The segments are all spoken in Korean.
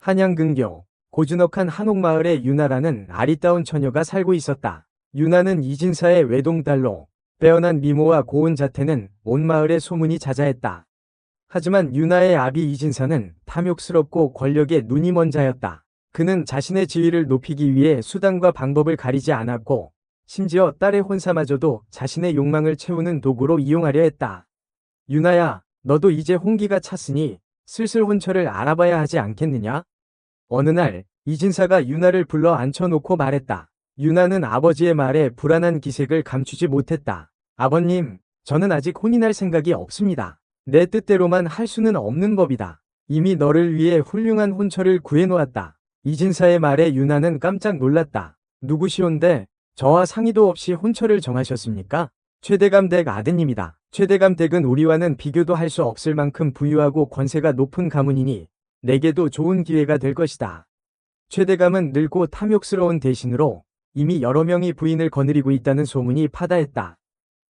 한양근교 고즈넉한 한옥마을에 유나라는 아리따운 처녀가 살고 있었다. 유나는 이진사의 외동딸로 빼어난 미모와 고운 자태는 온 마을에 소문이 자자했다. 하지만 유나의 아비 이진사는 탐욕스럽고 권력에 눈이 먼 자였다. 그는 자신의 지위를 높이기 위해 수단과 방법을 가리지 않았고 심지어 딸의 혼사마저도 자신의 욕망을 채우는 도구로 이용하려 했다. 유나야, 너도 이제 홍기가 찼으니 슬슬 혼처를 알아봐야 하지 않겠느냐? 어느 날 이진사가 유나를 불러 앉혀놓고 말했다. 유나는 아버지의 말에 불안한 기색을 감추지 못했다. 아버님, 저는 아직 혼인할 생각이 없습니다. 내 뜻대로만 할 수는 없는 법이다. 이미 너를 위해 훌륭한 혼처를 구해놓았다. 이진사의 말에 유나는 깜짝 놀랐다. 누구시온데 저와 상의도 없이 혼처를 정하셨습니까? 최대감 댁 아드님이다. 최대감 댁은 우리와는 비교도 할 수 없을 만큼 부유하고 권세가 높은 가문이니 내게도 좋은 기회가 될 것이다. 최대감은 늙고 탐욕스러운 대신으로 이미 여러 명이 부인을 거느리고 있다는 소문이 파다했다.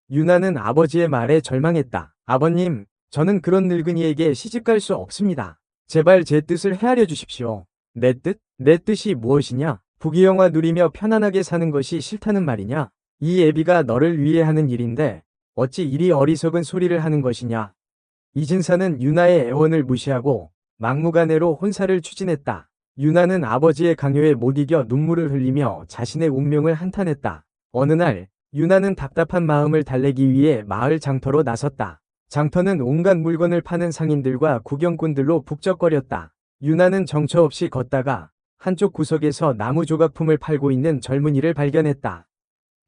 유나는 아버지의 말에 절망했다. 아버님, 저는 그런 늙은이에게 시집갈 수 없습니다. 제발 제 뜻을 헤아려 주십시오. 내 뜻? 내 뜻이 무엇이냐? 부귀영화 누리며 편안하게 사는 것이 싫다는 말이냐? 이 애비가 너를 위해 하는 일인데 어찌 이리 어리석은 소리를 하는 것이냐? 이진사는 유나의 애원을 무시하고 막무가내로 혼사를 추진했다. 유나는 아버지의 강요에 못 이겨 눈물을 흘리며 자신의 운명을 한탄했다. 어느 날 유나는 답답한 마음을 달래기 위해 마을 장터로 나섰다. 장터는 온갖 물건을 파는 상인들과 구경꾼들로 북적거렸다. 유나는 정처 없이 걷다가 한쪽 구석에서 나무 조각품을 팔고 있는 젊은이를 발견했다.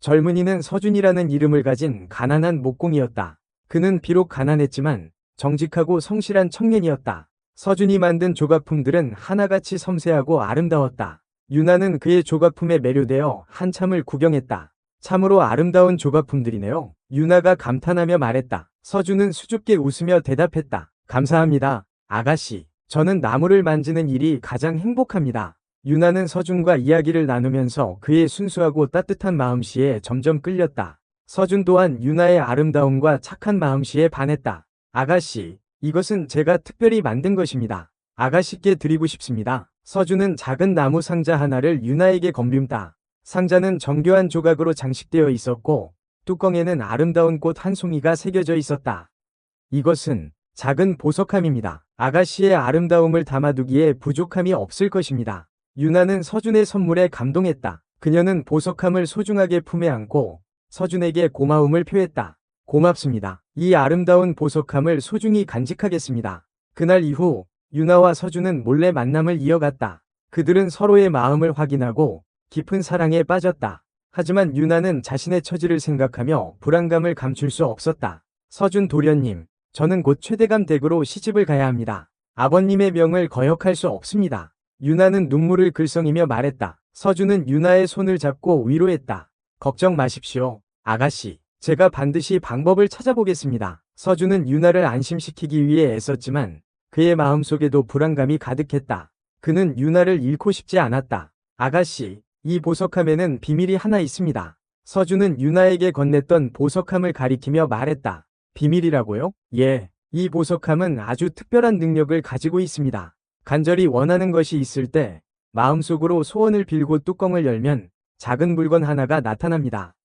젊은이는 서준이라는 이름을 가진 가난한 목공이었다. 그는 비록 가난했지만 정직하고 성실한 청년이었다. 서준이 만든 조각품들은 하나같이 섬세하고 아름다웠다. 유나는 그의 조각품에 매료되어 한참을 구경했다. 참으로 아름다운 조각품들이네요. 유나가 감탄하며 말했다. 서준은 수줍게 웃으며 대답했다. 감사합니다, 아가씨. 저는 나무를 만지는 일이 가장 행복합니다. 유나는 서준과 이야기를 나누면서 그의 순수하고 따뜻한 마음씨에 점점 끌렸다. 서준 또한 유나의 아름다움과 착한 마음씨에 반했다. 아가씨, 이것은 제가 특별히 만든 것입니다. 아가씨께 드리고 싶습니다. 서준은 작은 나무 상자 하나를 유나에게 건뷰다. 상자는 정교한 조각으로 장식되어 있었고 뚜껑에는 아름다운 꽃 한 송이가 새겨져 있었다. 이것은 작은 보석함입니다. 아가씨의 아름다움을 담아두기에 부족함이 없을 것입니다. 유나는 서준의 선물에 감동했다. 그녀는 보석함을 소중하게 품에 안고 서준에게 고마움을 표했다. 고맙습니다. 이 아름다운 보석함을 소중히 간직하겠습니다. 그날 이후 유나와 서준은 몰래 만남을 이어갔다. 그들은 서로의 마음을 확인하고 깊은 사랑에 빠졌다. 하지만 유나는 자신의 처지를 생각하며 불안감을 감출 수 없었다. 서준 도련님, 저는 곧 최대감 댁으로 시집을 가야 합니다. 아버님의 명을 거역할 수 없습니다. 유나는 눈물을 글썽이며 말했다. 서준은 유나의 손을 잡고 위로했다. 걱정 마십시오, 아가씨. 제가 반드시 방법을 찾아보겠습니다. 서준은 유나를 안심시키기 위해 애썼지만 그의 마음속에도 불안감이 가득했다. 그는 유나를 잃고 싶지 않았다. 아가씨, 이 보석함에는 비밀이 하나 있습니다. 서준은 유나에게 건넸던 보석함을 가리키며 말했다. 비밀이라고요? 예, 이 보석함은 아주 특별한 능력을 가지고 있습니다. 간절히 원하는 것이 있을 때 마음속으로 소원을 빌고 뚜껑을 열면 작은 물건 하나가 나타납니다.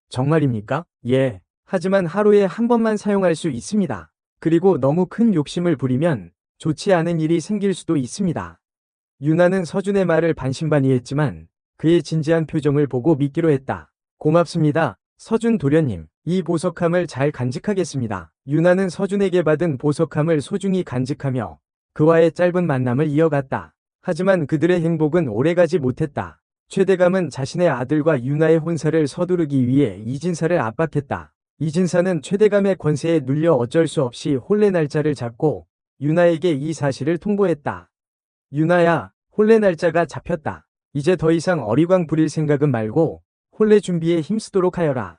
정말입니까? 예. 하지만 하루에 한 번만 사용할 수 있습니다. 그리고 너무 큰 욕심을 부리면 좋지 않은 일이 생길 수도 있습니다. 유나는 서준의 말을 반신반의했지만 그의 진지한 표정을 보고 믿기로 했다. 고맙습니다, 서준 도련님. 이 보석함을 잘 간직하겠습니다. 유나는 서준에게 받은 보석함을 소중히 간직하며 그와의 짧은 만남을 이어갔다. 하지만 그들의 행복은 오래가지 못했다. 최대감은 자신의 아들과 유나의 혼사를 서두르기 위해 이진사를 압박했다. 이진사는 최대감의 권세에 눌려 어쩔 수 없이 혼례 날짜를 잡고 유나에게 이 사실을 통보했다. 유나야, 혼례 날짜가 잡혔다. 이제 더 이상 어리광 부릴 생각은 말고 혼례 준비에 힘쓰도록 하여라.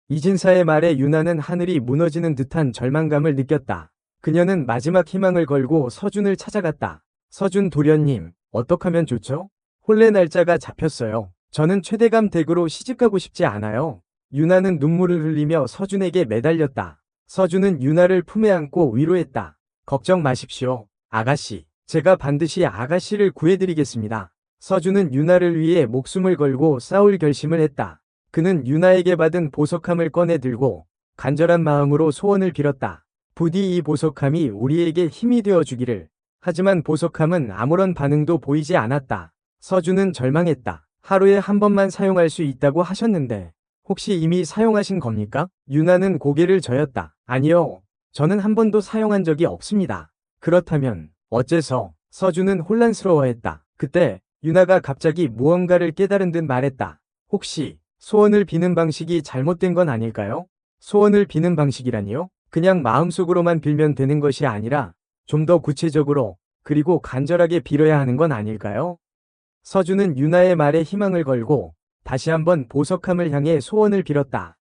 이진사의 말에 유나는 하늘이 무너지는 듯한 절망감을 느꼈다. 그녀는 마지막 희망을 걸고 서준을 찾아갔다. 서준 도련님, 어떡하면 좋죠? 혼례 날짜가 잡혔어요. 저는 최대감 댁으로 시집가고 싶지 않아요. 유나는 눈물을 흘리며 서준에게 매달렸다. 서준은 유나를 품에 안고 위로했다. 걱정 마십시오, 아가씨. 제가 반드시 아가씨를 구해드리겠습니다. 서준은 유나를 위해 목숨을 걸고 싸울 결심을 했다. 그는 유나에게 받은 보석함을 꺼내 들고 간절한 마음으로 소원을 빌었다. 부디 이 보석함이 우리에게 힘이 되어 주기를. 하지만 보석함은 아무런 반응도 보이지 않았다. 서준은 절망했다. 하루에 한 번만 사용할 수 있다고 하셨는데 혹시 이미 사용하신 겁니까? 유나는 고개를 저었다. 아니요. 저는 한 번도 사용한 적이 없습니다. 그렇다면 어째서? 서준은 혼란스러워했다. 그때 유나가 갑자기 무언가를 깨달은 듯 말했다. 혹시 소원을 비는 방식이 잘못된 건 아닐까요? 소원을 비는 방식이라니요? 그냥 마음속으로만 빌면 되는 것이 아니라 좀 더 구체적으로 그리고 간절하게 빌어야 하는 건 아닐까요? 서준은 유나의 말에 희망을 걸고 다시 한번 보석함을 향해 소원을 빌었다.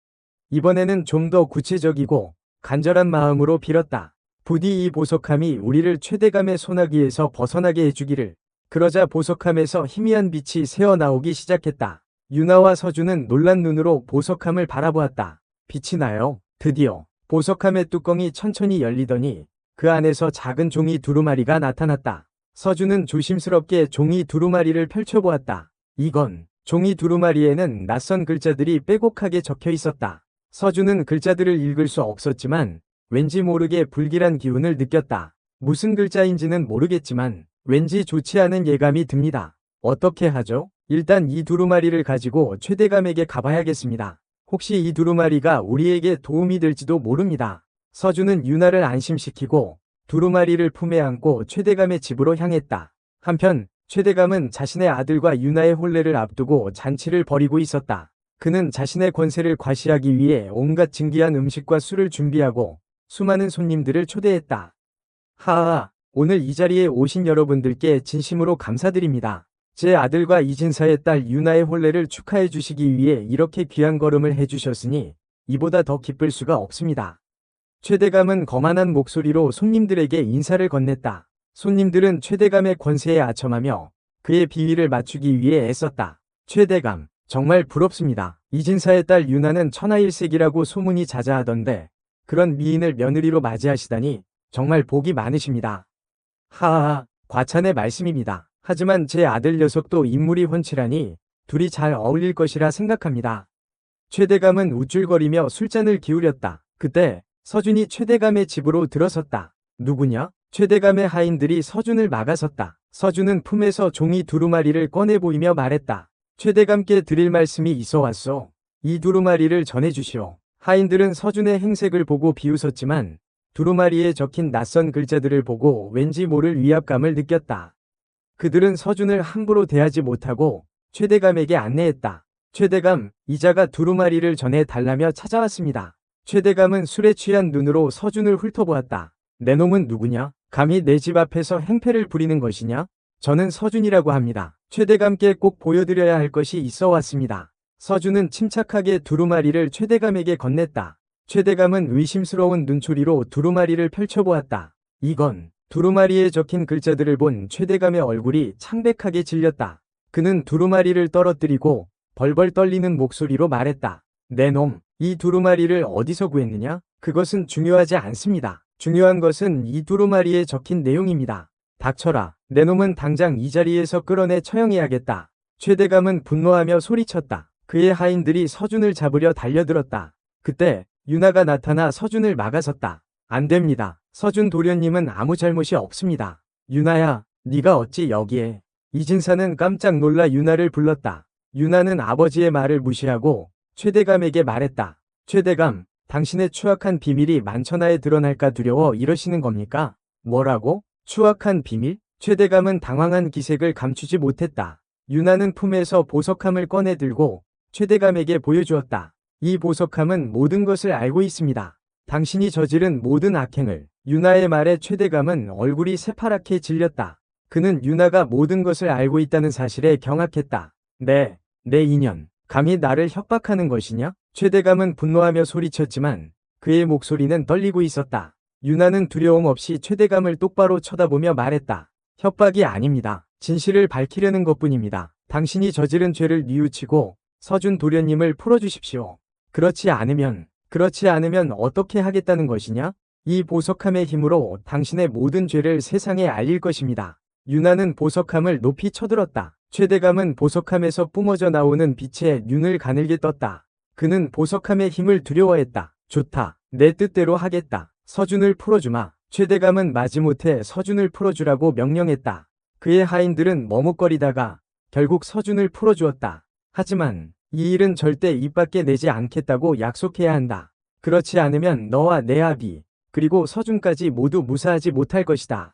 이번에는 좀 더 구체적이고 간절한 마음으로 빌었다. 부디 이 보석함이 우리를 최대감의 소나기에서 벗어나게 해주기를. 그러자 보석함에서 희미한 빛이 새어나오기 시작했다. 유나와 서준은 놀란 눈으로 보석함을 바라보았다. 빛이 나요. 드디어 보석함의 뚜껑이 천천히 열리더니 그 안에서 작은 종이 두루마리가 나타났다. 서준은 조심스럽게 종이 두루마리를 펼쳐보았다. 이건 종이 두루마리에는 낯선 글자들이 빼곡하게 적혀 있었다. 서준은 글자들을 읽을 수 없었지만 왠지 모르게 불길한 기운을 느꼈다. 무슨 글자인지는 모르겠지만 왠지 좋지 않은 예감이 듭니다. 어떻게 하죠? 일단 이 두루마리를 가지고 최대감에게 가봐야겠습니다. 혹시 이 두루마리가 우리에게 도움이 될지도 모릅니다. 서준은 유나를 안심시키고 두루마리를 품에 안고 최대감의 집으로 향했다. 한편 최대감은 자신의 아들과 유나의 혼례를 앞두고 잔치를 벌이고 있었다. 그는 자신의 권세를 과시하기 위해 온갖 진귀한 음식과 술을 준비하고 수많은 손님들을 초대했다. 하하, 오늘 이 자리에 오신 여러분들께 진심으로 감사드립니다. 제 아들과 이진사의 딸 유나의 혼례를 축하해 주시기 위해 이렇게 귀한 걸음을 해주셨으니 이보다 더 기쁠 수가 없습니다. 최대감은 거만한 목소리로 손님들에게 인사를 건넸다. 손님들은 최대감의 권세에 아첨하며 그의 비위를 맞추기 위해 애썼다. 최대감, 정말 부럽습니다. 이진사의 딸 유나는 천하일색이라고 소문이 자자하던데 그런 미인을 며느리로 맞이하시다니 정말 복이 많으십니다. 하하하, 과찬의 말씀입니다. 하지만 제 아들 녀석도 인물이 훤칠하니 둘이 잘 어울릴 것이라 생각합니다. 최대감은 우쭐거리며 술잔을 기울였다. 그때 서준이 최대감의 집으로 들어섰다. 누구냐? 최대감의 하인들이 서준을 막아섰다. 서준은 품에서 종이 두루마리를 꺼내 보이며 말했다. 최대감께 드릴 말씀이 있어 왔소. 이 두루마리를 전해주시오. 하인들은 서준의 행색을 보고 비웃었지만 두루마리에 적힌 낯선 글자들을 보고 왠지 모를 위압감을 느꼈다. 그들은 서준을 함부로 대하지 못하고 최대감에게 안내했다. 최대감, 이자가 두루마리를 전해 달라며 찾아왔습니다. 최대감은 술에 취한 눈으로 서준을 훑어보았다. 내 놈은 누구냐? 감히 내 집 앞에서 행패를 부리는 것이냐? 저는 서준이라고 합니다. 최대감께 꼭 보여드려야 할 것이 있어 왔습니다. 서준은 침착하게 두루마리를 최대감에게 건넸다. 최대감은 의심스러운 눈초리로 두루마리를 펼쳐보았다. 이건 두루마리에 적힌 글자들을 본 최대감의 얼굴이 창백하게 질렸다. 그는 두루마리를 떨어뜨리고 벌벌 떨리는 목소리로 말했다. 내 놈, 이 두루마리를 어디서 구했느냐? 그것은 중요하지 않습니다. 중요한 것은 이 두루마리에 적힌 내용입니다. 닥쳐라. 내 놈은 당장 이 자리에서 끌어내 처형해야겠다. 최대감은 분노하며 소리쳤다. 그의 하인들이 서준을 잡으려 달려들었다. 그때 유나가 나타나 서준을 막아섰다. 안 됩니다. 서준 도련님은 아무 잘못이 없습니다. 유나야, 네가 어찌 여기에? 이진사는 깜짝 놀라 유나를 불렀다. 유나는 아버지의 말을 무시하고 최대감에게 말했다. 최대감, 당신의 추악한 비밀이 만천하에 드러날까 두려워 이러시는 겁니까? 뭐라고? 추악한 비밀? 최대감은 당황한 기색을 감추지 못했다. 유나는 품에서 보석함을 꺼내 들고 최대감에게 보여주었다. 이 보석함은 모든 것을 알고 있습니다. 당신이 저지른 모든 악행을. 유나의 말에 최대감은 얼굴이 새파랗게 질렸다. 그는 유나가 모든 것을 알고 있다는 사실에 경악했다. 내 인연, 감히 나를 협박하는 것이냐? 최대감은 분노하며 소리쳤지만 그의 목소리는 떨리고 있었다. 유나는 두려움 없이 최대감을 똑바로 쳐다보며 말했다. 협박이 아닙니다. 진실을 밝히려는 것뿐입니다. 당신이 저지른 죄를 뉘우치고 서준 도련님을 풀어주십시오. 그렇지 않으면 어떻게 하겠다는 것이냐? 이 보석함의 힘으로 당신의 모든 죄를 세상에 알릴 것입니다. 유나는 보석함을 높이 쳐들었다. 최대감은 보석함에서 뿜어져 나오는 빛에 눈을 가늘게 떴다. 그는 보석함의 힘을 두려워했다. 좋다. 내 뜻대로 하겠다. 서준을 풀어주마. 최대감은 마지못해 서준을 풀어주라고 명령했다. 그의 하인들은 머뭇거리다가 결국 서준을 풀어주었다. 하지만 이 일은 절대 입 밖에 내지 않겠다고 약속해야 한다. 그렇지 않으면 너와 내 아비, 그리고 서준까지 모두 무사하지 못할 것이다.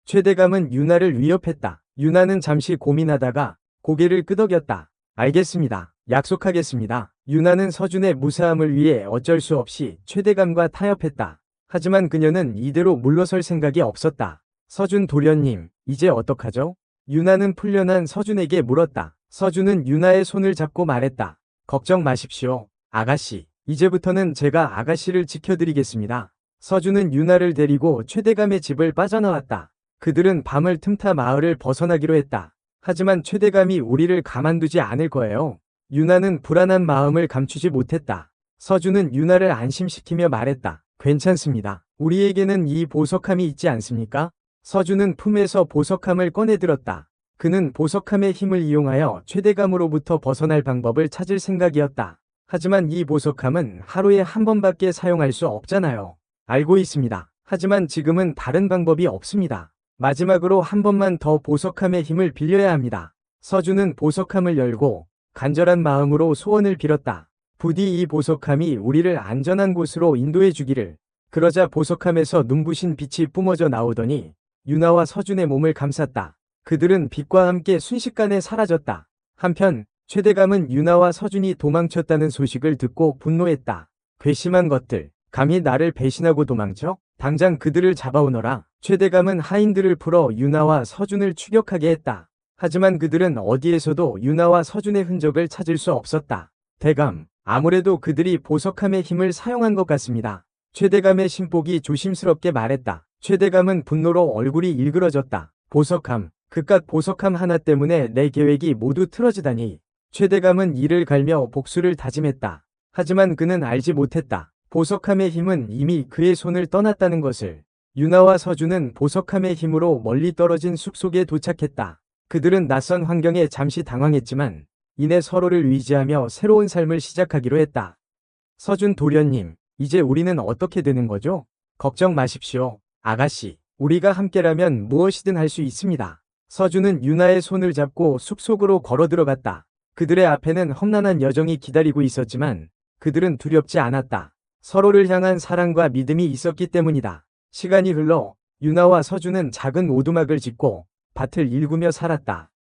최대감은 유나를 위협했다. 유나는 잠시 고민하다가 고개를 끄덕였다. 알겠습니다. 약속하겠습니다. 유나는 서준의 무사함을 위해 어쩔 수 없이 최대감과 타협했다. 하지만 그녀는 이대로 물러설 생각이 없었다. 서준 도련님, 이제 어떡하죠? 유나는 풀려난 서준에게 물었다. 서준은 유나의 손을 잡고 말했다. 걱정 마십시오. 아가씨, 이제부터는 제가 아가씨를 지켜드리겠습니다. 서준은 유나를 데리고 최대감의 집을 빠져나왔다. 그들은 밤을 틈타 마을을 벗어나기로 했다. 하지만 최대감이 우리를 가만두지 않을 거예요. 유나는 불안한 마음을 감추지 못했다. 서준은 유나를 안심시키며 말했다. 괜찮습니다. 우리에게는 이 보석함이 있지 않습니까? 서준은 품에서 보석함을 꺼내들었다. 그는 보석함의 힘을 이용하여 최대감으로부터 벗어날 방법을 찾을 생각이었다. 하지만 이 보석함은 하루에 한 번밖에 사용할 수 없잖아요. 알고 있습니다. 하지만 지금은 다른 방법이 없습니다. 마지막으로 한 번만 더 보석함의 힘을 빌려야 합니다. 서준은 보석함을 열고 간절한 마음으로 소원을 빌었다. 부디 이 보석함이 우리를 안전한 곳으로 인도해 주기를. 그러자 보석함에서 눈부신 빛이 뿜어져 나오더니 유나와 서준의 몸을 감쌌다. 그들은 빛과 함께 순식간에 사라졌다. 한편 최대감은 유나와 서준이 도망쳤다는 소식을 듣고 분노했다. 괘씸한 것들, 감히 나를 배신하고 도망쳐? 당장 그들을 잡아오너라. 최대감은 하인들을 풀어 유나와 서준을 추격하게 했다. 하지만 그들은 어디에서도 유나와 서준의 흔적을 찾을 수 없었다. 대감, 아무래도 그들이 보석함의 힘을 사용한 것 같습니다. 최대감의 신복이 조심스럽게 말했다. 최대감은 분노로 얼굴이 일그러졌다. 보석함, 그깟 보석함 하나 때문에 내 계획이 모두 틀어지다니. 최대감은 이를 갈며 복수를 다짐했다. 하지만 그는 알지 못했다. 보석함의 힘은 이미 그의 손을 떠났다는 것을. 유나와 서준은 보석함의 힘으로 멀리 떨어진 숲속에 도착했다. 그들은 낯선 환경에 잠시 당황했지만 이내 서로를 의지하며 새로운 삶을 시작하기로 했다. 서준 도련님, 이제 우리는 어떻게 되는 거죠? 걱정 마십시오. 아가씨, 우리가 함께라면 무엇이든 할 수 있습니다. 서준은 유나의 손을 잡고 숲속으로 걸어 들어갔다. 그들의 앞에는 험난한 여정이 기다리고 있었지만 그들은 두렵지 않았다. 서로를 향한 사랑과 믿음이 있었기 때문이다. 시간이 흘러 유나와 서준은 작은 오두막을 짓고 밭을 일구며 살았다.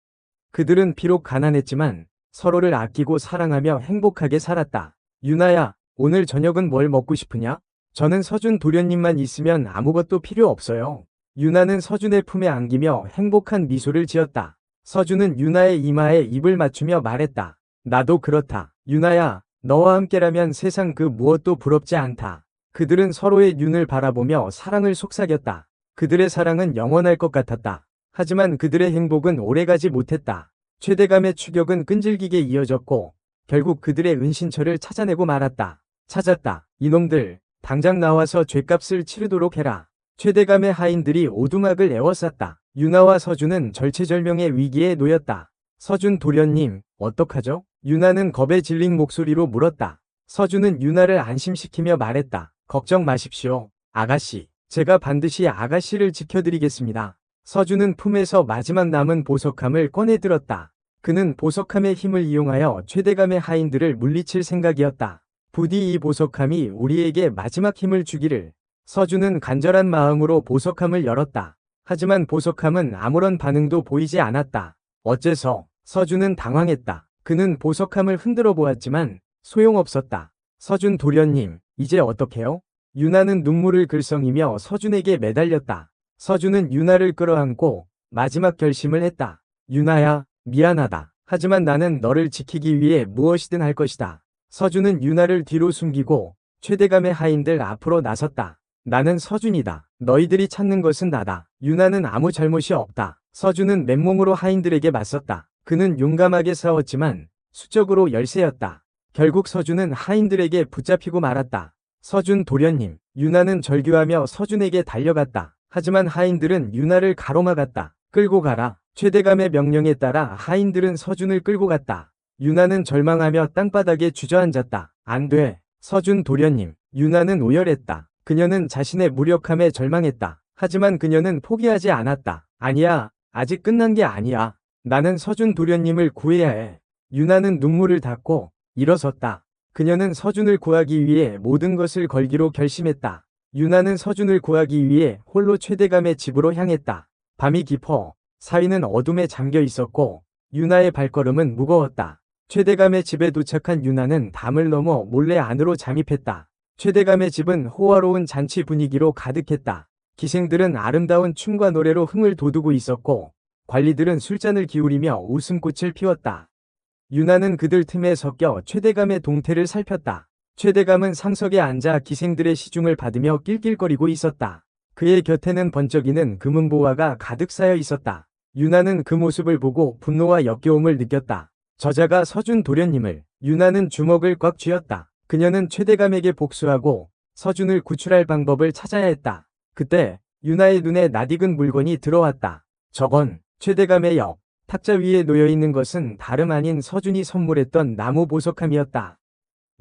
그들은 비록 가난했지만 서로를 아끼고 사랑하며 행복하게 살았다. 유나야, 오늘 저녁은 뭘 먹고 싶으냐? 저는 서준 도련님만 있으면 아무것도 필요 없어요. 유나는 서준의 품에 안기며 행복한 미소를 지었다. 서준은 유나의 이마에 입을 맞추며 말했다. 나도 그렇다. 유나야, 너와 함께라면 세상 그 무엇도 부럽지 않다. 그들은 서로의 눈을 바라보며 사랑을 속삭였다. 그들의 사랑은 영원할 것 같았다. 하지만 그들의 행복은 오래가지 못했다. 최대감의 추격은 끈질기게 이어졌고 결국 그들의 은신처를 찾아내고 말았다. 찾았다. 이놈들, 당장 나와서 죗값을 치르도록 해라. 최대감의 하인들이 오두막을 에워쌌다. 유나와 서준은 절체절명의 위기에 놓였다. 서준 도련님, 어떡하죠? 유나는 겁에 질린 목소리로 물었다. 서준은 유나를 안심시키며 말했다. 걱정 마십시오. 아가씨, 제가 반드시 아가씨를 지켜드리겠습니다. 서준은 품에서 마지막 남은 보석함을 꺼내들었다. 그는 보석함의 힘을 이용하여 최대감의 하인들을 물리칠 생각이었다. 부디 이 보석함이 우리에게 마지막 힘을 주기를. 서준은 간절한 마음으로 보석함을 열었다. 하지만 보석함은 아무런 반응도 보이지 않았다. 어째서? 서준은 당황했다. 그는 보석함을 흔들어 보았지만 소용없었다. 서준 도련님, 이제 어떡해요? 유나는 눈물을 글썽이며 서준에게 매달렸다. 서준은 유나를 끌어안고 마지막 결심을 했다. 유나야, 미안하다. 하지만 나는 너를 지키기 위해 무엇이든 할 것이다. 서준은 유나를 뒤로 숨기고 최대감의 하인들 앞으로 나섰다. 나는 서준이다. 너희들이 찾는 것은 나다. 유나는 아무 잘못이 없다. 서준은 맨몸으로 하인들에게 맞섰다. 그는 용감하게 싸웠지만 수적으로 열세였다. 결국 서준은 하인들에게 붙잡히고 말았다. 서준 도련님, 유나는 절규하며 서준에게 달려갔다. 하지만 하인들은 유나를 가로막았다. 끌고 가라. 최대감의 명령에 따라 하인들은 서준을 끌고 갔다. 유나는 절망하며 땅바닥에 주저앉았다. 안 돼. 서준 도련님, 유나는 오열했다. 그녀는 자신의 무력함에 절망했다. 하지만 그녀는 포기하지 않았다. 아니야, 아직 끝난 게 아니야. 나는 서준 도련님을 구해야 해. 유나는 눈물을 닦고 일어섰다. 그녀는 서준을 구하기 위해 모든 것을 걸기로 결심했다. 유나는 서준을 구하기 위해 홀로 최대감의 집으로 향했다. 밤이 깊어 사위는 어둠에 잠겨 있었고 유나의 발걸음은 무거웠다. 최대감의 집에 도착한 유나는 담을 넘어 몰래 안으로 잠입했다. 최대감의 집은 호화로운 잔치 분위기로 가득했다. 기생들은 아름다운 춤과 노래로 흥을 돋우고 있었고 관리들은 술잔을 기울이며 웃음꽃을 피웠다. 유나는 그들 틈에 섞여 최대감의 동태를 살폈다. 최대감은 상석에 앉아 기생들의 시중을 받으며 낄낄거리고 있었다. 그의 곁에는 번쩍이는 금은보화가 가득 쌓여 있었다. 유나는 그 모습을 보고 분노와 역겨움을 느꼈다. 저자가 서준 도련님을, 유나는 주먹을 꽉 쥐었다. 그녀는 최대감에게 복수하고 서준을 구출할 방법을 찾아야 했다. 그때 유나의 눈에 낯익은 물건이 들어왔다. 저건 최대감의 역. 탁자 위에 놓여있는 것은 다름 아닌 서준이 선물했던 나무 보석함이었다.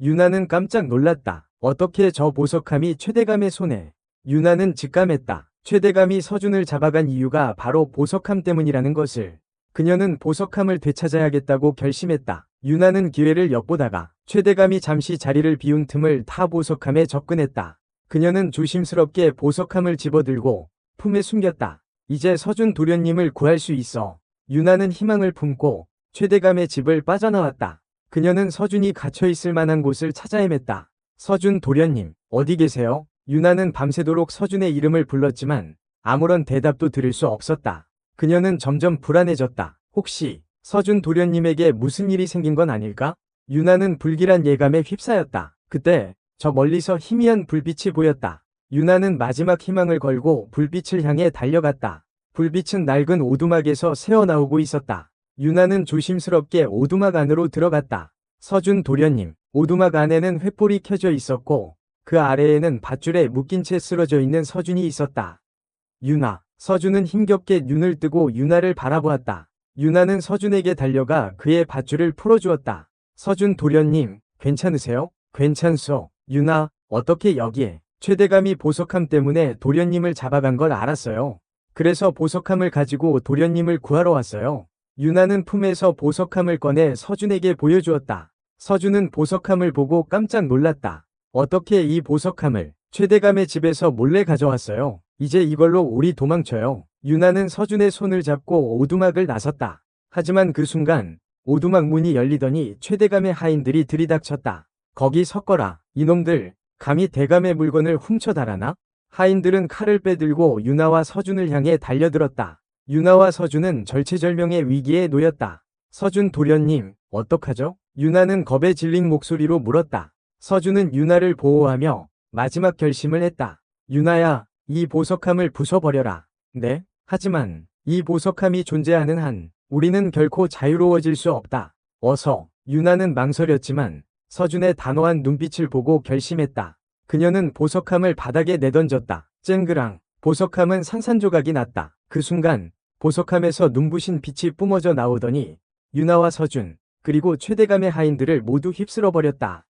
유나는 깜짝 놀랐다. 어떻게 저 보석함이 최대감의 손에? 유나는 직감했다. 최대감이 서준을 잡아간 이유가 바로 보석함 때문이라는 것을. 그녀는 보석함을 되찾아야겠다고 결심했다. 유나는 기회를 엿보다가 최대감이 잠시 자리를 비운 틈을 타 보석함에 접근했다. 그녀는 조심스럽게 보석함을 집어들고 품에 숨겼다. 이제 서준 도련님을 구할 수 있어. 유나는 희망을 품고 최대감의 집을 빠져나왔다. 그녀는 서준이 갇혀있을 만한 곳을 찾아 헤맸다. 서준 도련님, 어디 계세요? 유나는 밤새도록 서준의 이름을 불렀지만 아무런 대답도 들을 수 없었다. 그녀는 점점 불안해졌다. 혹시 서준 도련님에게 무슨 일이 생긴 건 아닐까? 유나는 불길한 예감에 휩싸였다. 그때 저 멀리서 희미한 불빛이 보였다. 유나는 마지막 희망을 걸고 불빛을 향해 달려갔다. 불빛은 낡은 오두막에서 새어나오고 있었다. 유나는 조심스럽게 오두막 안으로 들어갔다. 서준 도련님, 오두막 안에는 횃불이 켜져 있었고 그 아래에는 밧줄에 묶인 채 쓰러져 있는 서준이 있었다. 유나, 서준은 힘겹게 눈을 뜨고 유나를 바라보았다. 유나는 서준에게 달려가 그의 밧줄을 풀어주었다. 서준 도련님, 괜찮으세요? 괜찮소. 유나, 어떻게 여기에? 최대감이 보석함 때문에 도련님을 잡아간 걸 알았어요. 그래서 보석함을 가지고 도련님을 구하러 왔어요. 유나는 품에서 보석함을 꺼내 서준에게 보여주었다. 서준은 보석함을 보고 깜짝 놀랐다. 어떻게 이 보석함을 최대감의 집에서 몰래 가져왔어요? 이제 이걸로 우리 도망쳐요. 유나는 서준의 손을 잡고 오두막을 나섰다. 하지만 그 순간 오두막 문이 열리더니 최대감의 하인들이 들이닥쳤다. 거기 섞어라. 이놈들, 감히 대감의 물건을 훔쳐달아나? 하인들은 칼을 빼들고 유나와 서준을 향해 달려들었다. 유나와 서준은 절체절명의 위기에 놓였다. 서준 도련님, 어떡하죠? 유나는 겁에 질린 목소리로 물었다. 서준은 유나를 보호하며 마지막 결심을 했다. 유나야, 이 보석함을 부숴버려라. 네? 하지만 이 보석함이 존재하는 한 우리는 결코 자유로워질 수 없다. 어서. 유나는 망설였지만 서준의 단호한 눈빛을 보고 결심했다. 그녀는 보석함을 바닥에 내던졌다. 쨍그랑. 보석함은 산산조각이 났다. 그 순간 보석함에서 눈부신 빛이 뿜어져 나오더니 유나와 서준, 그리고 최대감의 하인들을 모두 휩쓸어버렸다.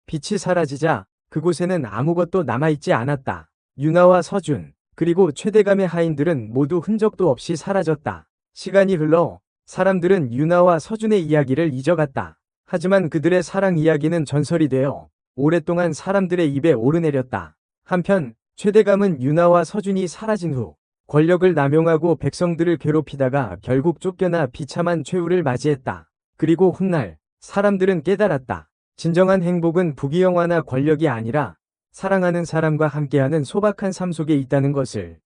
빛이 사라지자 그곳에는 아무것도 남아있지 않았다. 유나와 서준, 그리고 최대감의 하인들은 모두 흔적도 없이 사라졌다. 시간이 흘러 사람들은 유나와 서준의 이야기를 잊어갔다. 하지만 그들의 사랑 이야기는 전설이 되어 오랫동안 사람들의 입에 오르내렸다. 한편 최대감은 유나와 서준이 사라진 후 권력을 남용하고 백성들을 괴롭히다가 결국 쫓겨나 비참한 최후를 맞이했다. 그리고 훗날 사람들은 깨달았다. 진정한 행복은 부귀영화나 권력이 아니라 사랑하는 사람과 함께하는 소박한 삶 속에 있다는 것을.